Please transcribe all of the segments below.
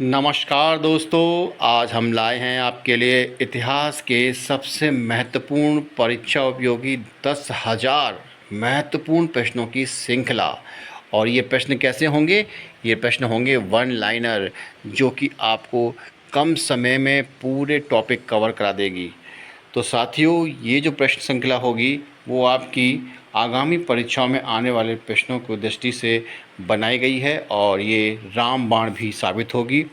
नमस्कार दोस्तों, आज हम लाए हैं आपके लिए इतिहास के सबसे महत्वपूर्ण परीक्षा उपयोगी 10,000 महत्वपूर्ण प्रश्नों की श्रृंखला। और ये प्रश्न कैसे होंगे? ये प्रश्न होंगे वन लाइनर, जो कि आपको कम समय में पूरे टॉपिक कवर करा देगी। तो साथियों, ये जो प्रश्न श्रृंखला होगी वो आपकी आगामी परीक्षाओं में आने वाले प्रश्नों की दृष्टि से बनाई गई है, और ये रामबाण भी साबित होगी,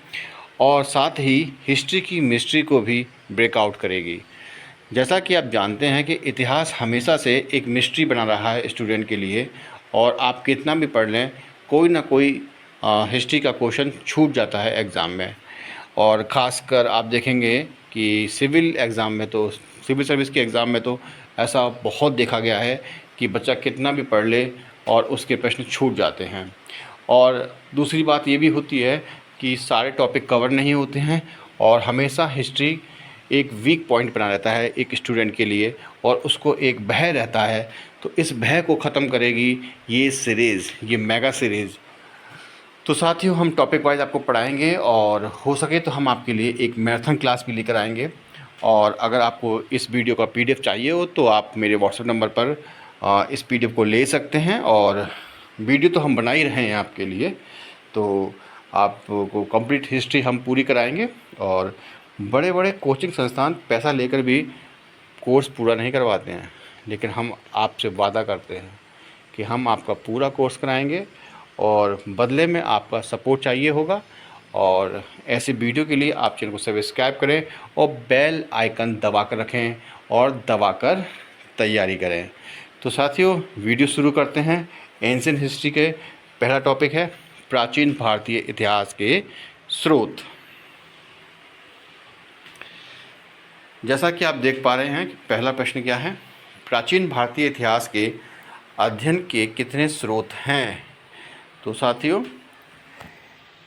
और साथ ही हिस्ट्री की मिस्ट्री को भी ब्रेकआउट करेगी। जैसा कि आप जानते हैं कि इतिहास हमेशा से एक मिस्ट्री बना रहा है स्टूडेंट के लिए, और आप कितना भी पढ़ लें, कोई ना कोई हिस्ट्री का क्वेश्चन छूट जाता है एग्ज़ाम में। और ख़ासकर आप देखेंगे कि सिविल सर्विस के एग्ज़ाम में तो ऐसा बहुत देखा गया है कि बच्चा कितना भी पढ़ ले और उसके प्रश्न छूट जाते हैं। और दूसरी बात ये भी होती है कि सारे टॉपिक कवर नहीं होते हैं, और हमेशा हिस्ट्री एक वीक पॉइंट बना रहता है एक स्टूडेंट के लिए, और उसको एक भय रहता है। तो इस भय को ख़त्म करेगी ये सीरीज़, ये मेगा सीरीज़। तो साथियों, हम टॉपिक वाइज आपको पढ़ाएंगे, और हो सके तो हम आपके लिए एक मैराथन क्लास भी लेकर आएंगे। और अगर आपको इस वीडियो का पीडीएफ चाहिए हो तो आप मेरे व्हाट्सएप नंबर पर इस पीडीएफ को ले सकते हैं। और वीडियो तो हम बना ही रहे हैं आपके लिए, तो आपको कंप्लीट हिस्ट्री हम पूरी कराएंगे। और बड़े बड़े कोचिंग संस्थान पैसा लेकर भी कोर्स पूरा नहीं करवाते हैं, लेकिन हम आपसे वादा करते हैं कि हम आपका पूरा कोर्स कराएंगे, और बदले में आपका सपोर्ट चाहिए होगा। और ऐसे वीडियो के लिए आप चैनल को सब्सक्राइब करें और बेल आइकन दबा कर रखें, और दबा कर तैयारी करें। तो साथियों, वीडियो शुरू करते हैं। एंशिएंट हिस्ट्री के पहला टॉपिक है प्राचीन भारतीय इतिहास के स्रोत। जैसा कि आप देख पा रहे हैं कि पहला प्रश्न क्या है, प्राचीन भारतीय इतिहास के अध्ययन के कितने स्रोत हैं? तो साथियों,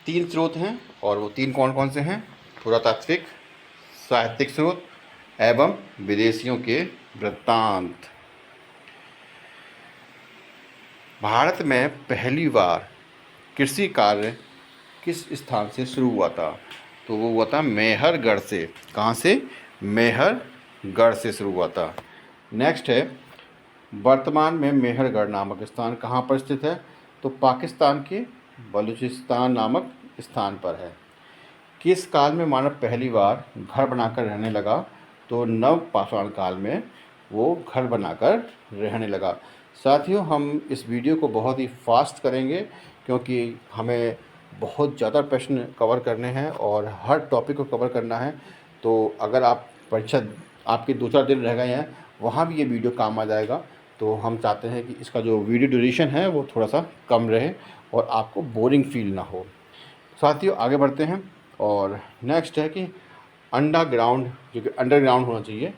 3 स्रोत हैं, और वो 3 कौन कौन से हैं? पुरातात्विक, साहित्यिक स्रोत एवं विदेशियों के वृत्तांत। भारत में पहली बार कृषि कार्य किस स्थान से शुरू हुआ था? तो वो हुआ था मेहरगढ़ से। कहाँ से? मेहरगढ़ से शुरू हुआ था। नेक्स्ट है, वर्तमान में मेहरगढ़ नामक स्थान कहाँ पर स्थित है? तो पाकिस्तान के बलूचिस्तान नामक स्थान पर है। किस काल में मानव पहली बार घर बनाकर रहने लगा? तो नवपाषाण काल में वो घर बनाकर रहने लगा। साथियों, हम इस वीडियो को बहुत ही फास्ट करेंगे, क्योंकि हमें बहुत ज़्यादा प्रश्न कवर करने हैं और हर टॉपिक को कवर करना है। तो अगर आप परीक्षा आपके 2-4 दिन रह गए हैं, वहाँ भी ये वीडियो काम आ जाएगा। तो हम चाहते हैं कि इसका जो वीडियो ड्यूरेशन है वो थोड़ा सा कम रहे और आपको बोरिंग फील ना हो। साथियों, आगे बढ़ते हैं। और नेक्स्ट है कि अंडरग्राउंड, जो कि अंडरग्राउंड होना चाहिए,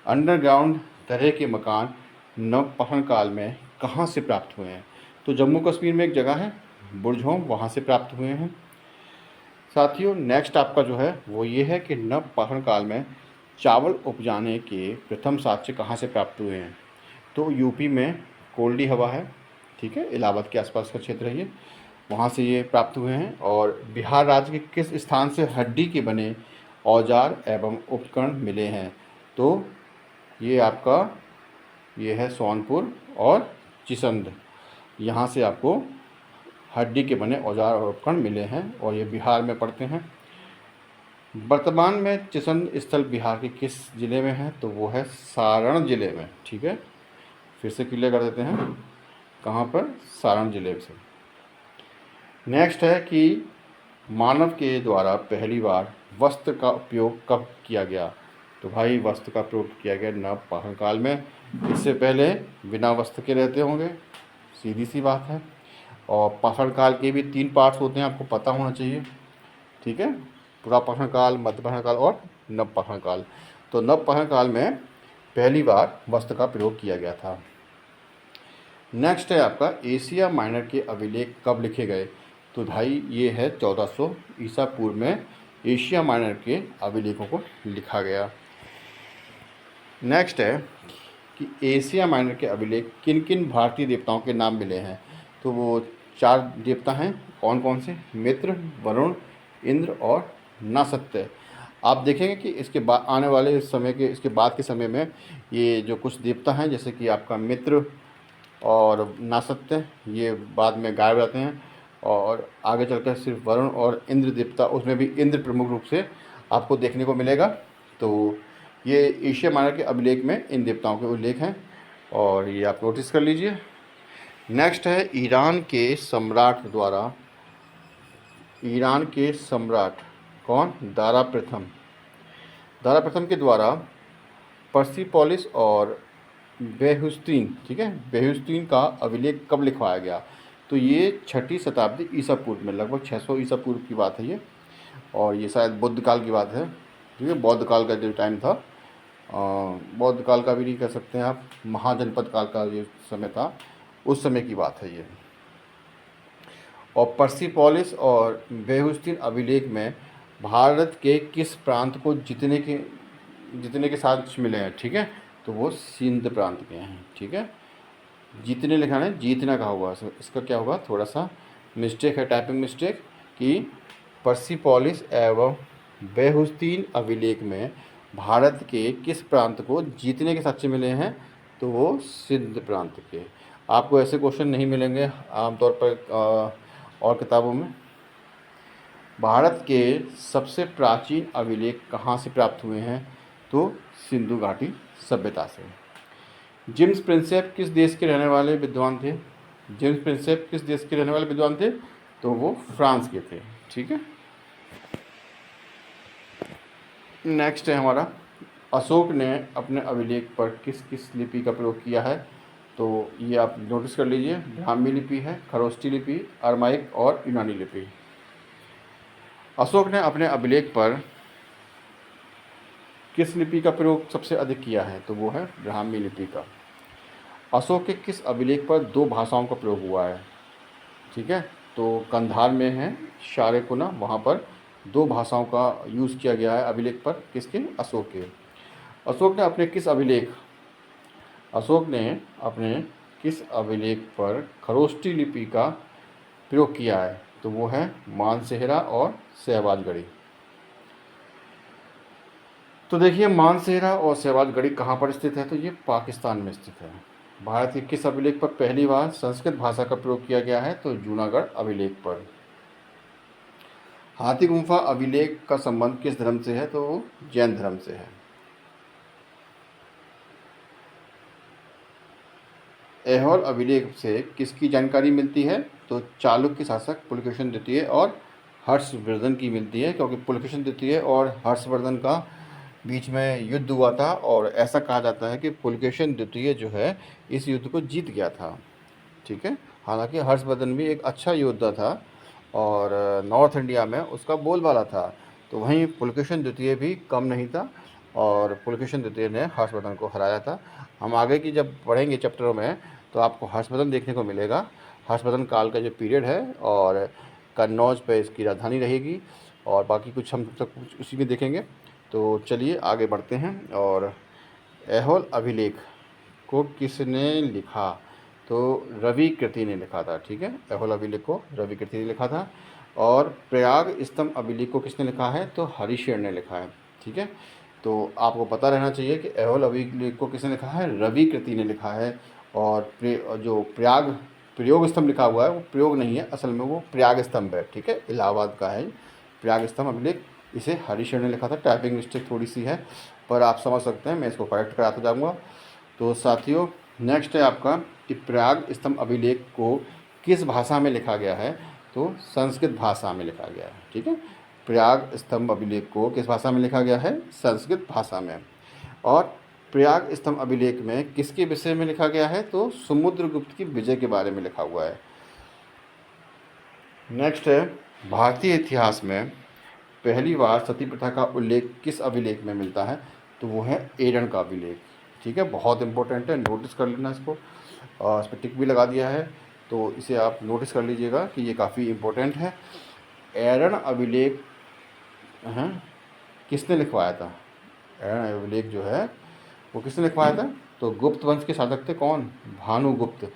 अंडरग्राउंड तरह के मकान नवपाषाण काल में कहाँ से प्राप्त हुए हैं? तो जम्मू कश्मीर में एक जगह है बुर्जहोम, वहाँ से प्राप्त हुए हैं। साथियों, नेक्स्ट आपका जो है वो ये है कि नवपाषाण काल में चावल उपजाने के प्रथम साक्ष्य कहाँ से प्राप्त हुए हैं? तो यूपी में कोल्डी हवा है, ठीक है, इलाहाबाद के आसपास का क्षेत्र है ये, वहाँ से ये प्राप्त हुए हैं। और बिहार राज्य के किस स्थान से हड्डी के बने औजार एवं उपकरण मिले हैं? तो ये आपका ये है सोनपुर और चिसंद, यहाँ से आपको हड्डी के बने औजार और उपकरण मिले हैं, और ये बिहार में पड़ते हैं। वर्तमान में चिसंद स्थल बिहार के किस ज़िले में है? तो वो है सारण ज़िले में, ठीक है। फिर से क्लियर कर देते हैं, कहाँ पर? सारण ज़िले से। नेक्स्ट है कि मानव के द्वारा पहली बार वस्त्र का उपयोग कब किया गया? तो भाई, वस्त्र का प्रयोग किया गया नवपाषाण काल में। इससे पहले बिना वस्त्र के रहते होंगे, सीधी सी बात है। और पाषाण काल के भी 3 पार्ट्स होते हैं, आपको पता होना चाहिए, ठीक है। पुरापाषाण काल, मध्यपाषाण काल और नवपाषाण काल। तो नवपाषाण काल में पहली बार वस्त्र का प्रयोग किया गया था। नेक्स्ट है आपका एशिया माइनर के अभिलेख कब लिखे गए? तो भाई, ये है 1400 ईसा पूर्व में एशिया माइनर के अभिलेखों को लिखा गया। नेक्स्ट है कि एशिया माइनर के अभिलेख किन किन भारतीय देवताओं के नाम मिले हैं? तो वो 4 देवता हैं, कौन कौन से? मित्र, वरुण, इंद्र और नासत्य। आप देखेंगे कि इसके बाद आने वाले समय के इसके बाद के समय में ये जो कुछ देवता हैं जैसे कि आपका मित्र और नासत्य, ये बाद में गायब रहते हैं और आगे चलकर सिर्फ वरुण और इंद्र देवता, उसमें भी इंद्र प्रमुख रूप से आपको देखने को मिलेगा। तो ये एशिया मानव के अभिलेख में इन देवताओं के उल्लेख हैं और ये आप नोटिस कर लीजिए। नेक्स्ट है ईरान के सम्राट कौन? दारा प्रथम। दारा प्रथम के द्वारा पर्सिपोलिस और बेहुस्तीन, ठीक है, बेहुस्तीन का अभिलेख कब लिखवाया गया? तो ये 6ठी शताब्दी ईसा पूर्व में, लगभग 600 ईसा पूर्व की बात है ये, और ये शायद बुद्ध काल की बात है, ठीक है, बौद्ध काल का जो टाइम था, बौद्ध काल का भी नहीं कह सकते हैं आप, महाजनपद काल का जो समय था उस समय की बात है ये। और पर्सिपोलिस और बेहुस्तीन अभिलेख में भारत के किस प्रांत को जीतने के साथ मिले हैं? ठीक है, तो वो सिंध प्रांत के हैं। ठीक है, जीतने लिखा है, जीतना का होगा, इसका क्या होगा, थोड़ा सा मिस्टेक है, टाइपिंग मिस्टेक, कि पर्सिपोलिस एवं बेहुस्तीन अभिलेख में भारत के किस प्रांत को जीतने के साक्ष्य मिले हैं? तो वो सिंध प्रांत के। आपको ऐसे क्वेश्चन नहीं मिलेंगे आमतौर पर और किताबों में। भारत के सबसे प्राचीन अभिलेख कहाँ से प्राप्त हुए हैं? तो सिंधु घाटी सभ्यता से। जेम्स प्रिंसेप किस देश के रहने वाले विद्वान थे? जेम्स प्रिंसेप किस देश के रहने वाले विद्वान थे? तो वो फ्रांस के थे। ठीक है, नेक्स्ट है हमारा, अशोक ने अपने अभिलेख पर किस किस लिपि का प्रयोग किया है? तो ये आप नोटिस कर लीजिए, ब्राह्मी लिपि है, खरोष्टी लिपि, अरमाइक और यूनानी लिपि। अशोक ने अपने अभिलेख पर किस लिपि का प्रयोग सबसे अधिक किया है? तो वो है ब्राह्मी लिपि का। अशोक के किस अभिलेख पर 2 भाषाओं का प्रयोग हुआ है? ठीक है, तो कंधार में है शारेकुना, वहाँ पर 2 भाषाओं का यूज़ किया गया है अभिलेख पर। किसके? अशोक के। अशोक ने अपने किस अभिलेख पर खरोष्टी लिपि का प्रयोग किया है? तो वो है मानसेहरा और शहबाजगढ़ी। तो देखिए, मानसेहरा और शहबाजगढ़ी कहाँ पर स्थित है? तो ये पाकिस्तान में स्थित है। भारत के किस अभिलेख पर पहली बार संस्कृत भाषा का प्रयोग किया गया है? तो जूनागढ़ अभिलेख पर। हाथी गुम्फा अभिलेख का संबंध किस धर्म से है? तो वो जैन धर्म से है। ऐहोल अभिलेख से किसकी जानकारी मिलती है? तो चालुक्य शासक पुलकेशिन द्वितीय और हर्षवर्धन की मिलती है, क्योंकि पुलकेशिन द्वितीय और हर्षवर्धन का बीच में युद्ध हुआ था और ऐसा कहा जाता है कि पुलकेशिन द्वितीय जो है इस युद्ध को जीत गया था। ठीक है, हालांकि हर्षवर्धन भी एक अच्छा योद्धा था और नॉर्थ इंडिया में उसका बोलबाला था, तो वहीं पुलकेशिन द्वितीय भी कम नहीं था और पुलकेशिन द्वितीय ने हर्षवर्धन को हराया था। हम आगे की जब पढ़ेंगे चैप्टरों में तो आपको हर्षवर्धन देखने को मिलेगा, हर्षवर्धन काल का जो पीरियड है, और कन्नौज पे इसकी राजधानी रहेगी और बाकी कुछ हम सब कुछ उसी में देखेंगे। तो चलिए आगे बढ़ते हैं। और ऐहोल अभिलेख को किसने लिखा? तो रवि कृति ने लिखा था। ठीक है, ऐहोल अभिलेख को रवि कृति ने लिखा था। और प्रयाग स्तंभ अभिलेख को किसने लिखा है? तो हरिशेर ने लिखा है। ठीक है, तो आपको पता रहना चाहिए कि ऐहोल अभिलेख को किसने लिखा है? रवि कृति ने लिखा है। और जो प्रयोग स्तंभ लिखा हुआ है वो प्रयोग नहीं है, असल में वो प्रयाग स्तंभ है। ठीक है, इलाहाबाद का है प्रयाग स्तंभ अभिलेख, इसे हरिशेर ने लिखा था। टाइपिंग मिस्टेक थोड़ी सी है पर आप समझ सकते हैं, मैं इसको करेक्ट कराता जाऊँगा। तो साथियों, नेक्स्ट है आपका कि प्रयाग स्तंभ अभिलेख को किस भाषा में लिखा गया है? तो संस्कृत भाषा में लिखा गया है। ठीक है, प्रयाग स्तंभ अभिलेख को किस भाषा में लिखा गया है? संस्कृत भाषा में। और प्रयाग स्तंभ अभिलेख में किसके विषय में लिखा गया है? तो समुद्रगुप्त की विजय के बारे में लिखा हुआ है। नेक्स्ट है, भारतीय इतिहास में पहली बार सती प्रथा का उल्लेख किस अभिलेख में मिलता है? तो वो है एरन का अभिलेख। ठीक है, बहुत इंपॉर्टेंट है, नोटिस कर लेना इसको, और इस पर टिक भी लगा दिया है, तो इसे आप नोटिस कर लीजिएगा कि ये काफ़ी इम्पोर्टेंट है। एरन अभिलेख हैं किसने लिखवाया था? एरन अभिलेख जो है वो किसने लिखवाया था? तो गुप्त वंश के शासक थे। कौन? भानुगुप्त।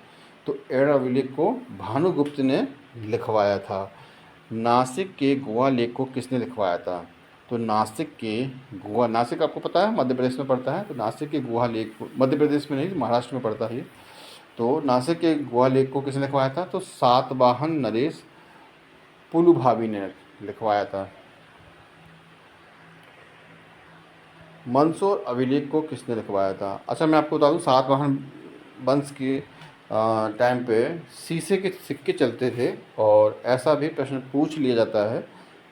तो एरन अभिलेख को भानुगुप्त ने लिखवाया था। नासिक के गोवा लेक को किसने लिखवाया था? तो नासिक के गोवा, नासिक आपको पता है मध्य प्रदेश में पड़ता है, तो नासिक के गोवा लेक मध्य प्रदेश में नहीं, महाराष्ट्र में पड़ता है ये। तो नासिक के गोवा लेक को किसने लिखवाया था? तो सातवाहन नरेश पुलुभावी ने लिखवाया था। मंदसौर अभिलेख को किसने लिखवाया था? अच्छा, मैं आपको बता दूं, सातवाहन वंश के टाइम पे शीशे के सिक्के चलते थे, और ऐसा भी प्रश्न पूछ लिया जाता है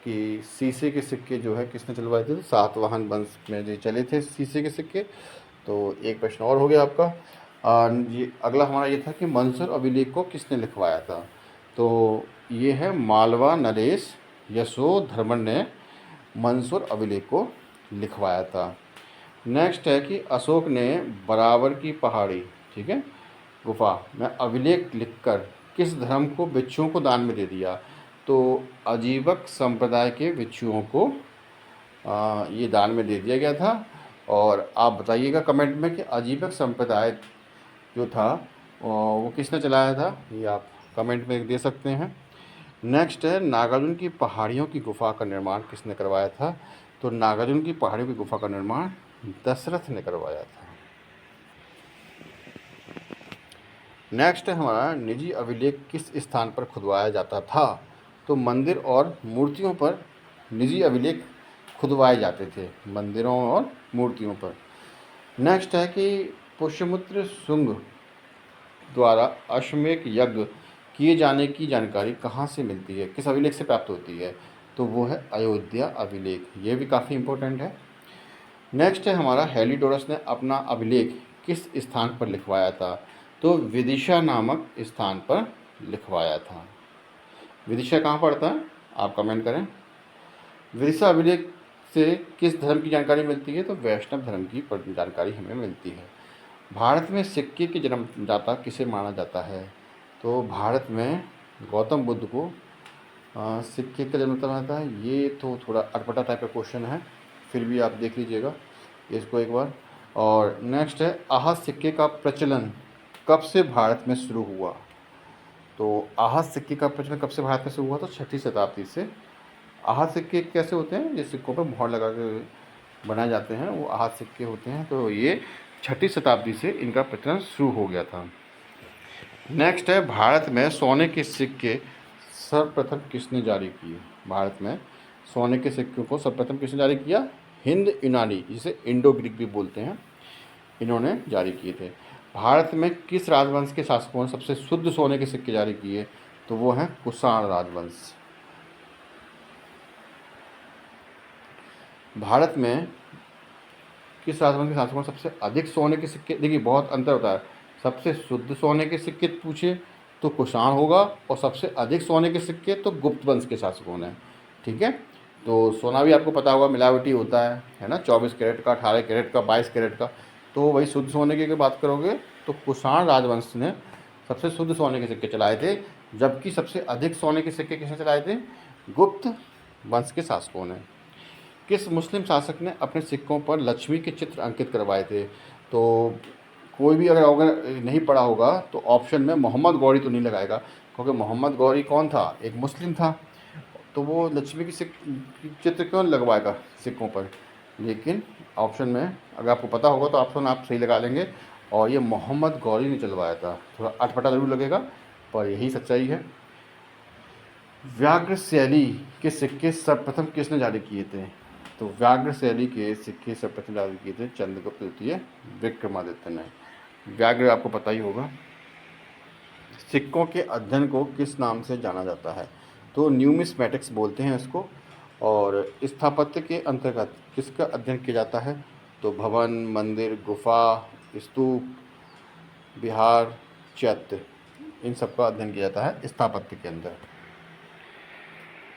कि शीशे के सिक्के जो है किसने चलवाए थे? तो सातवाहन वंश में जो चले थे शीशे के सिक्के। तो एक प्रश्न और हो गया आपका। ये अगला हमारा ये था कि मंदसौर अभिलेख को किसने लिखवाया था? तो ये है मालवा नरेश यशोधर्मन ने मंदसौर अभिलेख को लिखवाया था। नेक्स्ट है कि अशोक ने बराबर की पहाड़ी, ठीक है, गुफा में अभिलेख लिखकर किस धर्म को भिक्षुओं को दान में दे दिया? तो अजीवक संप्रदाय के भिक्षुओं को ये दान में दे दिया गया था। और आप बताइएगा कमेंट में कि अजीवक संप्रदाय जो था वो किसने चलाया था, ये आप कमेंट में दे सकते हैं। नेक्स्ट है नागार्जुन की पहाड़ियों की गुफा का निर्माण किसने करवाया था? तो नागार्जुन की पहाड़ियों की गुफा का निर्माण दशरथ ने करवाया था। नेक्स्ट है हमारा निजी अभिलेख किस स्थान पर खुदवाया जाता था? तो मंदिर और मूर्तियों पर निजी अभिलेख खुदवाए जाते थे, मंदिरों और मूर्तियों पर। नेक्स्ट है कि पुष्यमित्र शुंग द्वारा अश्वमेध यज्ञ किए जाने की जानकारी कहाँ से मिलती है, किस अभिलेख से प्राप्त होती है? तो वो है अयोध्या अभिलेख, ये भी काफ़ी इम्पोर्टेंट है। नेक्स्ट है हमारा हेलिडोरस ने अपना अभिलेख किस स्थान पर लिखवाया था? तो विदिशा नामक स्थान पर लिखवाया था। विदिशा कहाँ पड़ता है, आप कमेंट करें। विदिशा अभिलेख से किस धर्म की जानकारी मिलती है? तो वैष्णव धर्म की जानकारी हमें मिलती है। भारत में सिक्के के जन्मदाता किसे माना जाता है? तो भारत में गौतम बुद्ध को सिक्के का जन्मदाता माना जाता है। ये तो थोड़ा अटपटा टाइप का क्वेश्चन है, फिर भी आप देख लीजिएगा इसको एक बार। और नेक्स्ट है आहत सिक्के का प्रचलन कब से भारत में शुरू हुआ? तो आहत सिक्के का प्रचलन कब से भारत में शुरू हुआ? तो 6वीं शताब्दी से। आहत सिक्के कैसे होते हैं? जिस सिक्कों पर मोहर लगा के बनाए जाते हैं वो आहत सिक्के होते हैं। तो ये 6वीं शताब्दी से इनका प्रचलन शुरू हो गया था। नेक्स्ट है भारत में सोने के सिक्के सर्वप्रथम किसने जारी किए? भारत में सोने के सिक्कों को सर्वप्रथम किसने जारी किया? हिंद यूनानी, जिसे इंडो ग्रीक भी बोलते हैं, इन्होंने जारी किए थे। भारत में किस राजवंश के शासकों ने सबसे शुद्ध सोने के सिक्के जारी किए? तो वो हैं कुषाण राजवंश। भारत में किस राजवंश के शासकों ने सबसे अधिक सोने के सिक्के, देखिए बहुत अंतर होता है, सबसे शुद्ध सोने के सिक्के पूछे तो कुषाण होगा, और सबसे अधिक सोने के सिक्के तो गुप्त वंश के शासकों ने, ठीक है। तो सोना भी आपको पता होगा मिलावटी होता है ना, 24 कैरेट का, 18 कैरेट का, 22 कैरेट का। तो वही शुद्ध सोने की बात करोगे तो कुषाण राजवंश ने सबसे शुद्ध सोने के सिक्के चलाए थे, जबकि सबसे अधिक सोने के सिक्के किसने चलाए थे? गुप्त वंश के शासकों ने। किस मुस्लिम शासक ने अपने सिक्कों पर लक्ष्मी के चित्र अंकित करवाए थे? तो कोई भी अगर नहीं पढ़ा होगा तो ऑप्शन में मोहम्मद गौरी तो नहीं लगाएगा, क्योंकि मोहम्मद गौरी कौन था? एक मुस्लिम था, तो वो लक्ष्मी की चित्र क्यों लगवाएगा सिक्कों पर? लेकिन ऑप्शन में अगर आपको पता होगा तो ऑप्शन आप सही लगा लेंगे, और ये मोहम्मद गौरी ने चलवाया था। थोड़ा अटपटा ज़रूर लगेगा पर यही सच्चाई है। व्याघ्र शैली के सिक्के सर्वप्रथम किसने जारी किए थे? तो व्याघ्र शैली के सिक्के सर्वप्रथम जारी किए थे चंद्रगुप्त द्वितीय विक्रमादित्य ने। व्याघ्र आपको पता ही होगा। सिक्कों के अध्ययन को किस नाम से जाना जाता है? तो न्यूमिस्मेटिक्स बोलते हैं इसको। और स्थापत्य के अंतर्गत किसका अध्ययन किया जाता है? तो भवन, मंदिर, गुफा, स्तूप, विहार, चैत्य, इन सब का अध्ययन किया जाता है स्थापत्य के अंदर।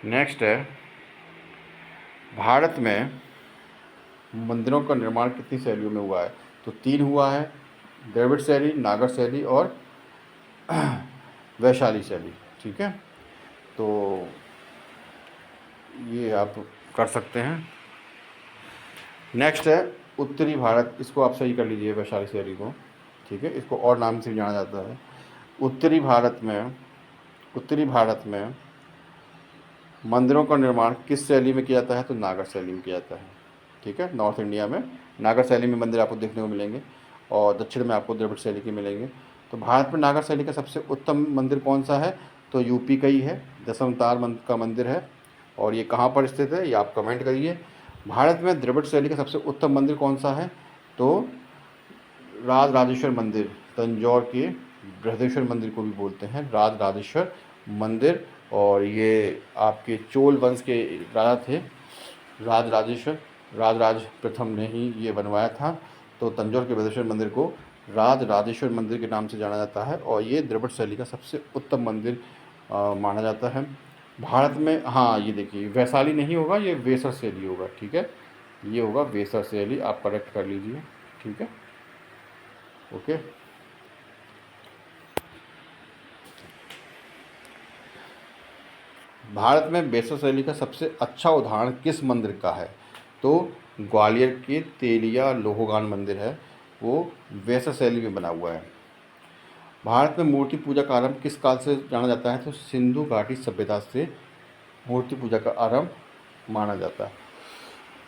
नेक्स्ट है भारत में मंदिरों का निर्माण कितनी शैलियों में हुआ है? तो 3 हुआ है, द्रविड़ शैली, नागर शैली और वैशाली शैली, ठीक है। तो ये आप कर सकते हैं। नेक्स्ट है उत्तरी भारत, इसको आप सही कर लीजिए वैशाली शैली को, ठीक है। इसको और नाम से जाना जाता है। उत्तरी भारत में मंदिरों का निर्माण किस शैली में किया जाता है? तो नागर शैली में किया जाता है। ठीक है, नॉर्थ इंडिया में नागर शैली में मंदिर आपको देखने को मिलेंगे और दक्षिण में आपको द्रविड़ शैली के मिलेंगे। तो भारत में नागर शैली का सबसे उत्तम मंदिर कौन सा है? तो यूपी का ही है, दशावतार का मंदिर है। और ये कहाँ पर स्थित है, ये आप कमेंट करिए। भारत में द्रविड़ शैली का सबसे उत्तम मंदिर कौन सा है? तो राज राजेश्वर मंदिर, तंजौर के बृहदेश्वर मंदिर को भी बोलते हैं राज राजेश्वर मंदिर। और ये आपके चोल वंश के राजा थे राज राजेश्वर, राज प्रथम ने ही ये बनवाया था। तो तंजौर के बृहदेश्वर मंदिर को राज राजेश्वर मंदिर के नाम से जाना जाता है और ये द्रविड़ शैली का सबसे उत्तम मंदिर माना जाता है भारत में। हाँ, ये देखिए वैशाली नहीं होगा, ये वेसर शैली होगा। ठीक है, ये होगा वेसर शैली, आप करेक्ट कर लीजिए। ठीक है, ओके। भारत में वेसर शैली का सबसे अच्छा उदाहरण किस मंदिर का है? तो ग्वालियर के तेलिया लोहोगान मंदिर है, वो वेसर शैली में बना हुआ है। भारत में मूर्ति पूजा का आरंभ किस काल से जाना जाता है? तो सिंधु घाटी सभ्यता से मूर्ति पूजा का आरंभ माना जाता है।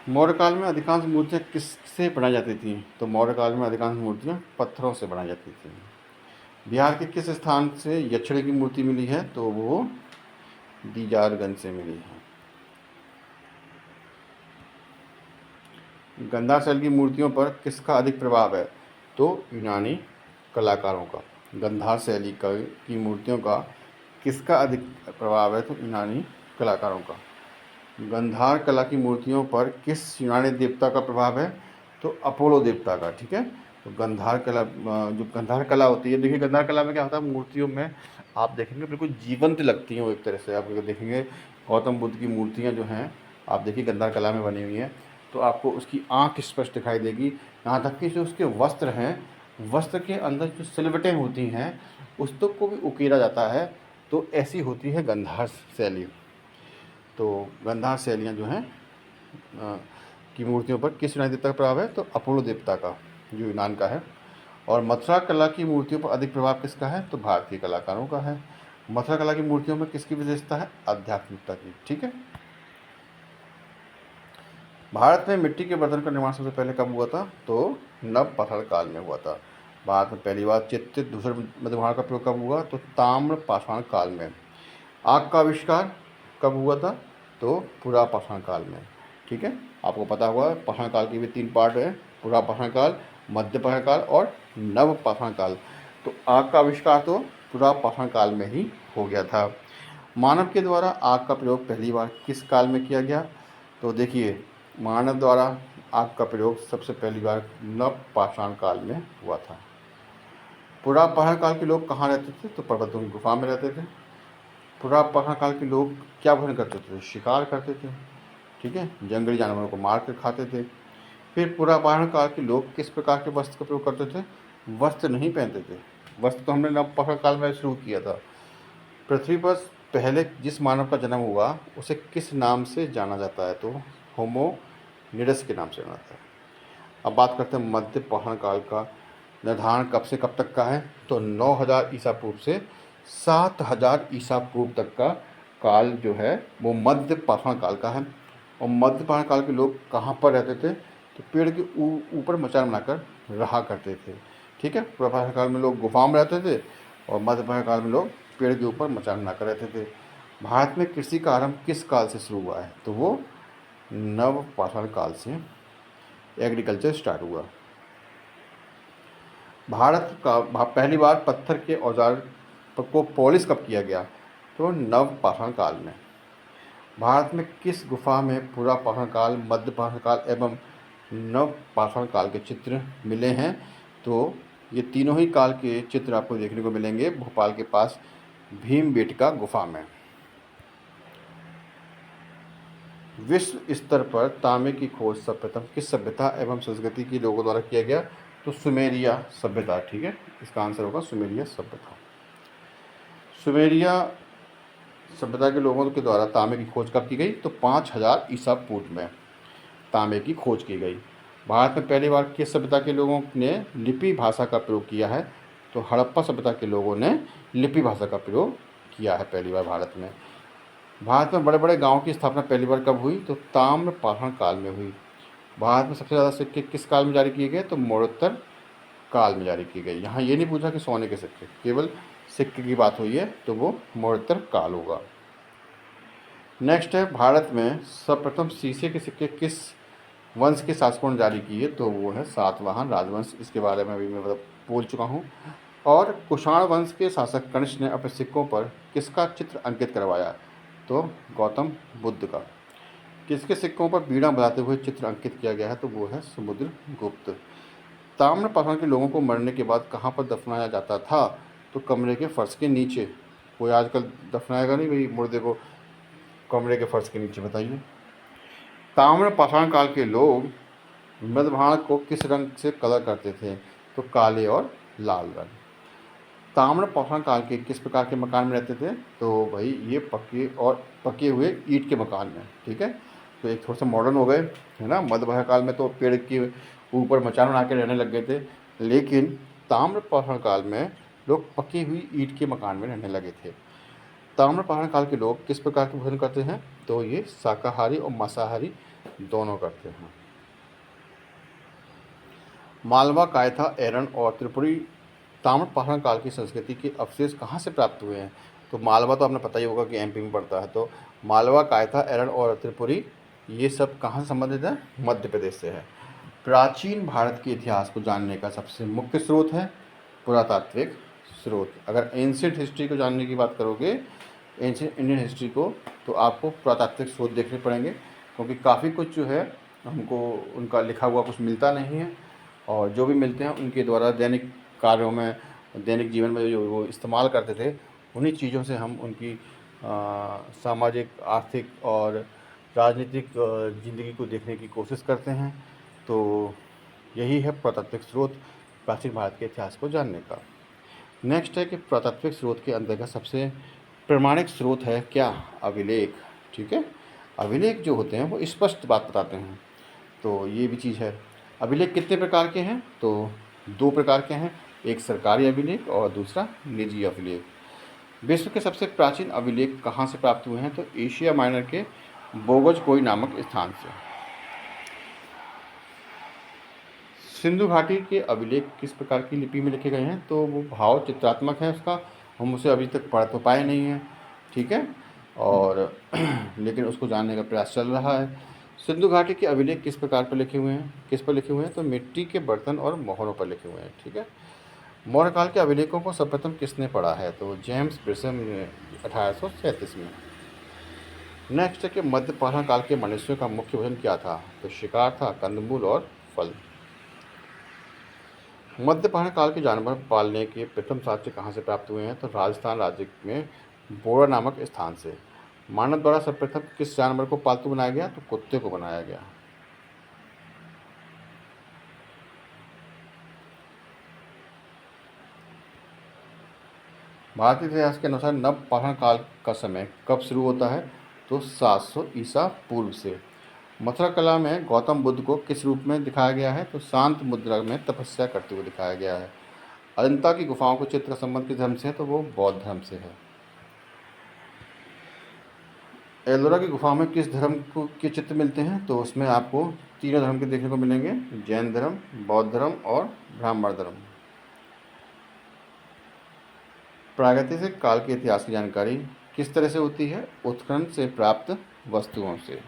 मौर्य काल में अधिकांश मूर्तियाँ किससे बनाई जाती थीं? तो मौर्य काल में अधिकांश मूर्तियाँ पत्थरों से बनाई जाती थीं। बिहार के किस स्थान से यक्षिणी की मूर्ति मिली है? तो वो दीजारगंज से मिली है। गंधार शैली की मूर्तियों पर किसका अधिक प्रभाव है? तो यूनानी कलाकारों का। गंधार शैली की मूर्तियों का किसका अधिक प्रभाव है? तो यूनानी कलाकारों का। गंधार कला की मूर्तियों पर किस यूनानी देवता का प्रभाव है? तो अपोलो देवता का। ठीक है, तो गंधार कला, जो गंधार कला होती है, देखिए गंधार कला में क्या होता है, मूर्तियों में आप देखेंगे बिल्कुल जीवंत लगती हैं वो। एक तरह से आप देखेंगे गौतम बुद्ध की मूर्तियाँ जो हैं, आप देखिए गंधार कला में बनी हुई हैं, तो आपको उसकी आँख स्पष्ट दिखाई देगी। यहाँ तक कि जो उसके वस्त्र हैं, वस्त्र के अंदर जो सिलवटें होती हैं उस तक को भी उकेरा जाता है। तो ऐसी होती है गंधार शैली। तो गंधार शैलियाँ जो हैं की मूर्तियों पर किस यूनानी देवता का प्रभाव है? तो अपोलो देवता का, जो यूनान का है। और मथुरा कला की मूर्तियों पर अधिक प्रभाव किसका है? तो भारतीय कलाकारों का है। मथुरा कला की मूर्तियों में किसकी विशेषता है? आध्यात्मिकता की। ठीक है, भारत में मिट्टी के बर्तन का निर्माण सबसे पहले कब हुआ था? तो नवपाषाण काल में हुआ था। भारत में पहली बार चित्रित धूसर मध्यभार का प्रयोग कब हुआ? तो ताम्र पाषाण काल में। आग का आविष्कार कब हुआ था? तो पुरापाषाण काल में। ठीक है, आपको पता होगा पाषाण काल के भी 3 पार्ट हैं, पुरापाषाण काल, मध्य पाषाण काल और नवपाषाण काल। तो आग का आविष्कार तो पुरापाषाण काल में ही हो गया था। मानव के द्वारा आग का प्रयोग पहली बार किस काल में किया गया? तो देखिए मानव द्वारा आग का प्रयोग सबसे पहली बार नवपाषाण काल में हुआ था। पुरापाषाण काल के लोग कहाँ रहते थे? तो पर्वतों की गुफा में रहते थे। पुरापाषाण काल के लोग क्या भोजन करते थे? शिकार करते थे। ठीक है, जंगली जानवरों को मार कर खाते थे। फिर पुरापाषाण काल के लोग किस प्रकार के वस्त्र का प्रयोग करते थे? वस्त्र नहीं पहनते थे। वस्त्र तो हमने नवपाषाण काल में शुरू किया था। पृथ्वी पर पहले जिस मानव का जन्म हुआ उसे किस नाम से जाना जाता है? तो होमो निडस के नाम से जाना जाता है। अब बात करते हैं मध्य पाषाण काल का निर्धारण कब से कब तक का है? तो 9000 ईसा पूर्व से 7000 ईसा पूर्व तक का काल जो है वो मध्य पाषाण काल का है। और मध्य पाषाण काल के लोग कहाँ पर रहते थे? तो पेड़ के ऊपर मचान बनाकर रहा करते थे। ठीक है, पुरापाषाण काल में लोग गुफाओं में रहते थे और मध्य पाषाण काल में लोग पेड़ के ऊपर मचान बनाकर रहते थे। भारत में कृषि का आरंभ किस काल से शुरू हुआ है? तो वो नवपाषाण काल से एग्रीकल्चर स्टार्ट हुआ। भारत का पहली बार पत्थर के औजार को पॉलिश कब किया गया? तो नवपाषाण काल में। भारत में किस गुफा में पुरापाषाण काल, मध्य पाषाण काल एवं नवपाषाण काल के चित्र मिले हैं? तो ये तीनों ही काल के चित्र आपको देखने को मिलेंगे भोपाल के पास भीमबेटका गुफा में। विश्व स्तर पर तांबे की खोज सर्वप्रथम किस सभ्यता एवं संस्कृति के लोगों द्वारा किया गया? तो सुमेरिया सभ्यता। ठीक है, इसका आंसर होगा सुमेरिया सभ्यता। सुमेरिया सभ्यता के लोगों के द्वारा तांबे की खोज कब की गई? तो 5000 ईसा पूर्व में तांबे की खोज की गई। भारत में पहली बार किस सभ्यता के लोगों ने लिपि भाषा का प्रयोग किया है? तो हड़प्पा सभ्यता के लोगों ने लिपि भाषा का प्रयोग किया है पहली बार भारत में। भारत में बड़े बड़े गांवों की स्थापना पहली बार कब हुई? तो ताम्रपाषाण काल में हुई। भारत में सबसे ज़्यादा सिक्के किस काल में जारी किए गए? तो मरणोत्तर काल में जारी किए गए। यहाँ ये नहीं पूछा कि सोने के सिक्के, केवल सिक्के की बात हुई है तो वो मरणोत्तर काल होगा। नेक्स्ट है, भारत में सर्वप्रथम शीशे के सिक्के किस वंश के शासकों ने जारी किए? तो वो है सातवाहन राजवंश। इसके बारे में अभी मैं बोल चुका हूँ। और कुषाण वंश के शासक कनिष्क ने अपने सिक्कों पर किसका चित्र अंकित करवाया? तो गौतम बुद्ध का। किसके सिक्कों पर बीड़ा बजाते हुए चित्र अंकित किया गया है? तो वो है समुद्रगुप्त। ताम्रपाषाण के लोगों को मरने के बाद कहाँ पर दफनाया जाता था? तो कमरे के फर्श के नीचे। कोई आजकल दफनाएगा नहीं भाई मुर्दे को कमरे के फर्श के नीचे, बताइए। ताम्रपाषाण काल के लोग मृदभाण को किस रंग से कलर करते थे? तो काले और लाल रंग। ताम्रपाषाण काल के किस प्रकार के मकान में रहते थे? तो भाई ये पके हुए ईंट के मकान में, ठीक है। तो एक थोड़ा सा मॉडर्न हो गए, है ना। मध्यभाग काल में तो पेड़ के ऊपर मचान बना के रहने लग गए थे, लेकिन ताम्रपाषाण काल में लोग पकी हुई ईंट के मकान में रहने लगे थे। ताम्रपाषाण काल के लोग किस प्रकार के भोजन करते हैं? तो ये शाकाहारी और मांसाहारी दोनों करते हैं। मालवा, कायथा, एरन और त्रिपुरी ताम्रपाषाण काल की संस्कृति के अवशेष कहाँ से प्राप्त हुए हैं? तो मालवा तो आपने पता ही होगा कि एमपी में पड़ता है। तो मालवा, कायथा, एरन और त्रिपुरी ये सब कहाँ से संबंधित है? मध्य प्रदेश से है। प्राचीन भारत के इतिहास को जानने का सबसे मुख्य स्रोत है पुरातात्विक स्रोत। अगर एंशियंट हिस्ट्री को जानने की बात करोगे, एंशियंट इंडियन हिस्ट्री को, तो आपको पुरातात्विक स्रोत देखने पड़ेंगे, क्योंकि काफ़ी कुछ जो है हमको उनका लिखा हुआ कुछ मिलता नहीं है, और जो भी मिलते हैं उनके द्वारा दैनिक कार्यों में, दैनिक जीवन में जो वो इस्तेमाल करते थे, उन्हीं चीज़ों से हम उनकी सामाजिक, आर्थिक और राजनीतिक ज़िंदगी को देखने की कोशिश करते हैं। तो यही है पुरातात्विक स्रोत प्राचीन भारत के इतिहास को जानने का। नेक्स्ट है कि पुरातात्विक स्रोत के अंतर्गत सबसे प्रमाणिक स्रोत है क्या? अभिलेख, ठीक है। अभिलेख जो होते हैं वो स्पष्ट बात बताते हैं, तो ये भी चीज़ है। अभिलेख कितने प्रकार के हैं? तो 2 प्रकार के हैं, एक सरकारी अभिलेख और दूसरा निजी अभिलेख। विश्व के सबसे प्राचीन अभिलेख कहाँ से प्राप्त हुए हैं? तो एशिया माइनर के बोगोजकोई नामक स्थान से। सिंधु घाटी के अभिलेख किस प्रकार की लिपि में लिखे गए हैं? तो वो भाव चित्रात्मक है उसका, हम उसे अभी तक पढ़ तो पाए नहीं हैं, ठीक है, और लेकिन उसको जानने का प्रयास चल रहा है। सिंधु घाटी के अभिलेख किस प्रकार पर लिखे हुए हैं, किस पर लिखे हुए हैं? तो मिट्टी के बर्तन और मोहरों पर लिखे हुए हैं, ठीक है। मौर्य काल के अभिलेखों को सर्वप्रथम किसने पढ़ा है? तो जेम्स ब्रिसम ने 1837 में। नेक्स्ट है कि मध्यपाषाण काल के मनुष्यों का मुख्य भोजन क्या था? तो शिकार था, कंदमूल और फल। मध्यपाषाण काल के जानवर पालने के प्रथम साक्ष्य कहाँ से प्राप्त हुए हैं? तो राजस्थान राज्य में बोरा नामक स्थान से। मानव द्वारा सर्वप्रथम किस जानवर को पालतू बनाया गया? तो कुत्ते को बनाया गया। भारतीय इतिहास के अनुसार नवपाषाण काल का समय कब शुरू होता है? तो 700 ईसा पूर्व से। मथुरा कला में गौतम बुद्ध को किस रूप में दिखाया गया है? तो शांत मुद्रा में तपस्या करते हुए दिखाया गया है। अजंता की गुफाओं के चित्र का संबंध किस धर्म से है? तो वो बौद्ध धर्म से है। एलोरा की गुफाओं में किस धर्म के चित्र मिलते हैं? तो उसमें आपको तीनों धर्म के देखने को मिलेंगे, जैन धर्म, बौद्ध धर्म और ब्राह्मण धर्म। प्रागैतिहासिक काल के इतिहास की जानकारी किस तरह से होती है? उत्खनन से प्राप्त वस्तुओं से।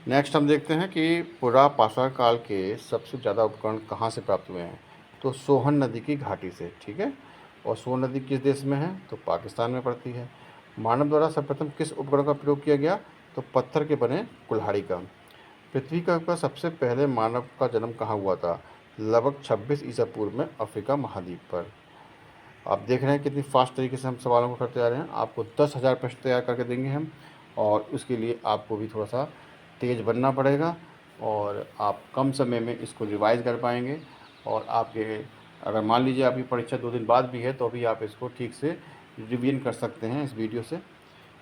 नेक्स्ट हम देखते हैं कि पुरापाषाण काल के सबसे ज़्यादा उपकरण कहाँ से प्राप्त हुए हैं? तो सोहन नदी की घाटी से, ठीक है। और सोहन नदी किस देश में है? तो पाकिस्तान में पड़ती है। मानव द्वारा सर्वप्रथम किस उपकरण का प्रयोग किया गया? तो पत्थर के बने कुल्हाड़ी का। पृथ्वी का सबसे पहले मानव का जन्म कहाँ हुआ था? लगभग 26 ईसा पूर्व में अफ्रीका महाद्वीप पर। आप देख रहे हैं कितनी फास्ट तरीके से हम सवालों को करते जा रहे हैं। आपको 10,000 प्रश्न तैयार करके देंगे हम, और उसके लिए आपको भी थोड़ा सा तेज़ बनना पड़ेगा, और आप कम समय में इसको रिवाइज़ कर पाएंगे। और आपके, अगर मान लीजिए आपकी परीक्षा 2 दिन बाद भी है, तो भी आप इसको ठीक से रिवीजन कर सकते हैं इस वीडियो से।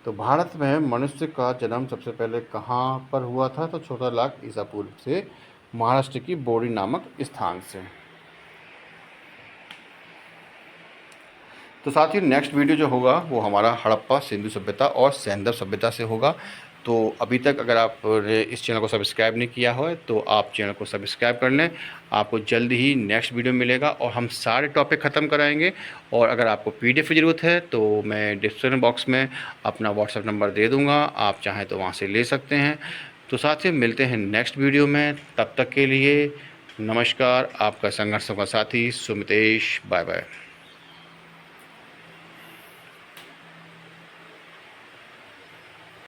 तो भारत में मनुष्य का जन्म सबसे पहले कहाँ पर हुआ था? तो 14 लाख ईसा पूर्व से महाराष्ट्र की बोरी नामक स्थान से। तो साथ ही नेक्स्ट वीडियो जो होगा वो हमारा हड़प्पा सिंधु सभ्यता और सैंधव सभ्यता से होगा। तो अभी तक अगर आपने इस चैनल को सब्सक्राइब नहीं किया हो तो आप चैनल को सब्सक्राइब कर लें। आपको जल्द ही नेक्स्ट वीडियो मिलेगा और हम सारे टॉपिक ख़त्म कराएंगे। और अगर आपको पीडीएफ की ज़रूरत है तो मैं डिस्क्रिप्शन बॉक्स में अपना व्हाट्सएप नंबर दे दूँगा, आप चाहें तो वहाँ से ले सकते हैं। तो साथ ही मिलते हैं नेक्स्ट वीडियो में, तब तक के लिए नमस्कार। आपका संघर्षों का साथी सुमितेश। Bye bye.